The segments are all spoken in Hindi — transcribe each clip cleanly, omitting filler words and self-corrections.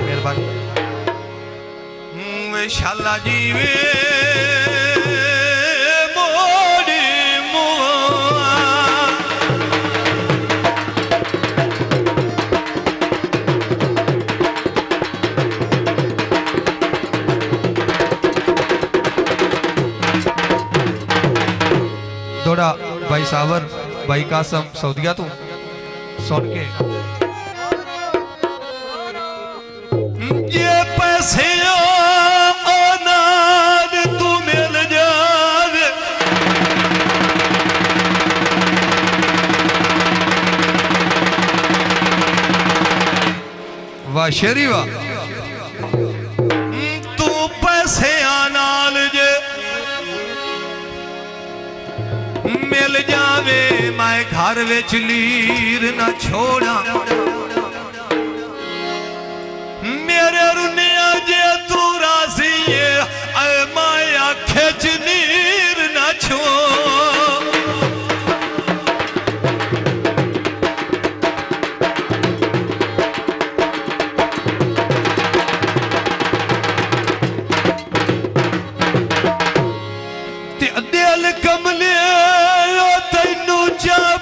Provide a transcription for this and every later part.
मेहरबानी शाला जीवे थोड़ा भाई सावर भाई कासम सऊदिया तू सुन के ये पैसे अनाज तू मिल जावे वाह शेरी वाह तू पैसे नाल जे मिल जावे मैं घर विच लीर ना छोड़ा मेरे रुनिया जे तू राजी है मैं आखे च नीर ना छोड़ दिल कमले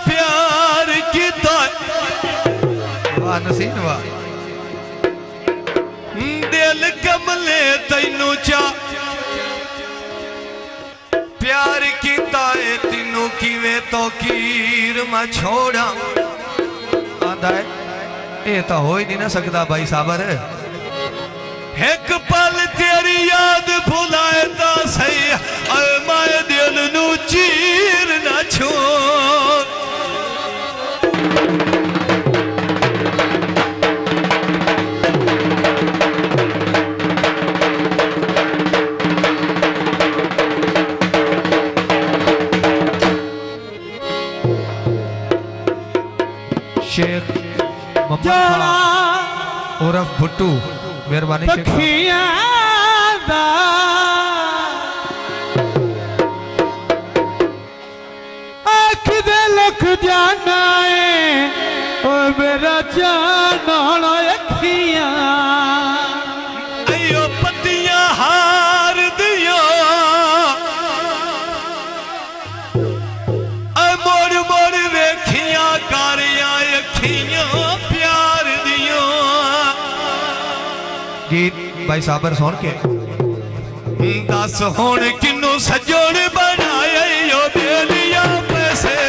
प्यार किता नसीन वाह दिल कमले तैनू चा प्यार किता है तीनों किवे तो कीर मैं छोड़ा आंदा है ये तो हो ही नहीं ना सकता भाई साबर एक पल तेरी याद भुलाए ता सही मैं दिल नू चीर ना छोड़ शेख मोहम्मद उर्फ भुट्टू मेहरबानी शेख लख जाना है ओ मेरा जाना अखियां अयो पतियां हार दियो मोड़ मोड़ वेखियां कारियां अखियां प्यार दियो गीत भाई साबर सुन के दस हुण किन्नू सजोड़ बनाया यो बेलिया पैसे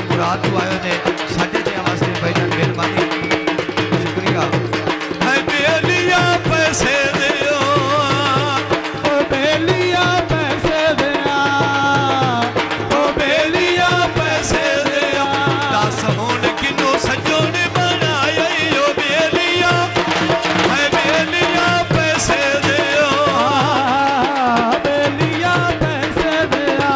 मुराद तो आयो ने साढ़े ते वास्ते भाई जान मेहरबानी शुक्रिया है बेलिया पैसे दियो ओ बेलिया पैसे दिया ओ बेलिया पैसे दियो दस हुण किन्नू सजोड़ बनाया यो बेलिया है बेलिया पैसे दियो बेलिया पैसे दिया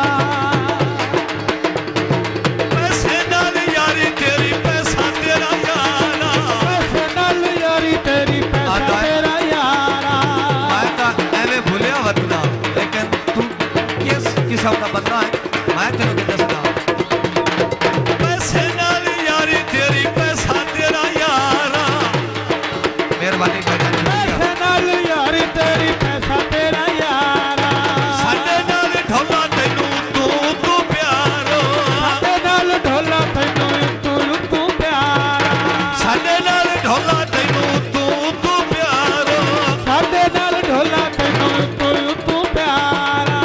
किस्म का बंदा है मैं तेरे को दसदा पैसे नाल यारी तेरी पैसा तेरा यारा मेहरबानी पैसे नाल यारी तेरी पैसा तेरा यारा साडे नाल ढोला तैनू तू तू प्यारो साडे नाल ढोला तैनू तू प्यारा साडे नाल ढोला तैनू तू तू प्यारो साडे नाल ढोला तैनू तू प्यारा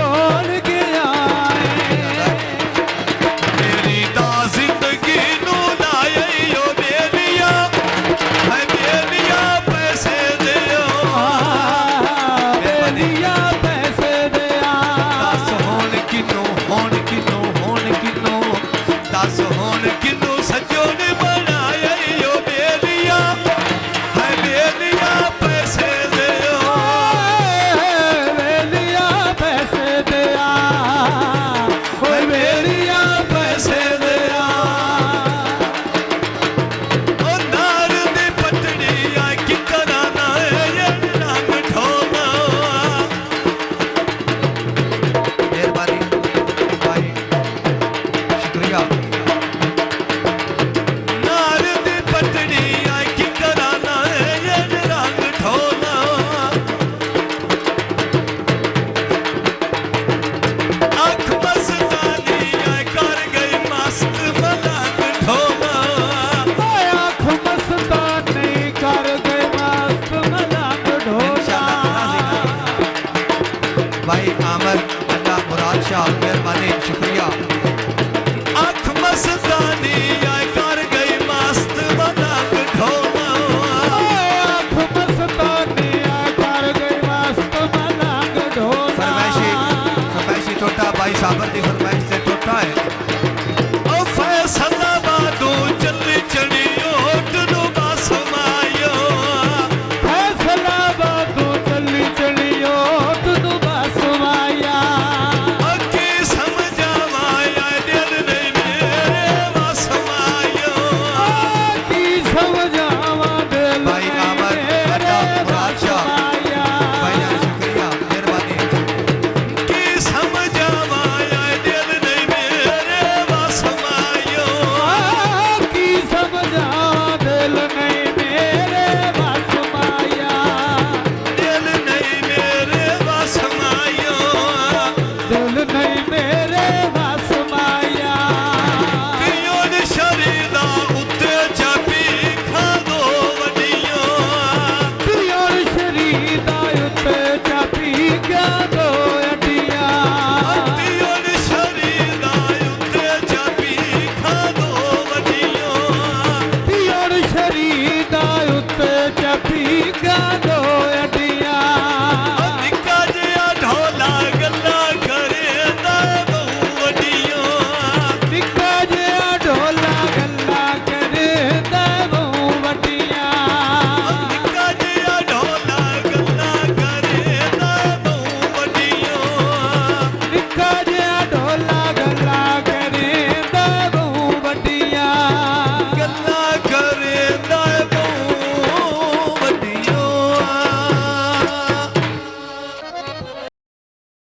छोड़ के आए मेरी दा जिंदगी नू लाए यो बेलिया है बेलिया पैसे दियो बेलिया पैसे दिया दस होन किनो दस होन किनो सजो ने बनाया यो बेलिया है बेलिया पैसे दियो बेलिया पैसे दिया है बेलिया पैसे दिया ओ नार दे पटड़ी आ कि कराना है ये रंग ढोला मेहरबानी भाई शुक्रिया नार दी पटड़ी आ कि कराना है ये रंग ढोला आँख मस्तानी आ कर गई मस्त मलंग ढोला आँख मस्तानी कर गए मस्त मलंग ढोला भाई आमर अल्लाह मुराद शाह मेहरबानी शुक्रिया आँख मस्तानी आ कर गई मस्त मलंग ढोला आँख मस्तानी कर गए मस्त मलंग ढोला फरमाइशी टोटा भाई साबर दी फरमाइश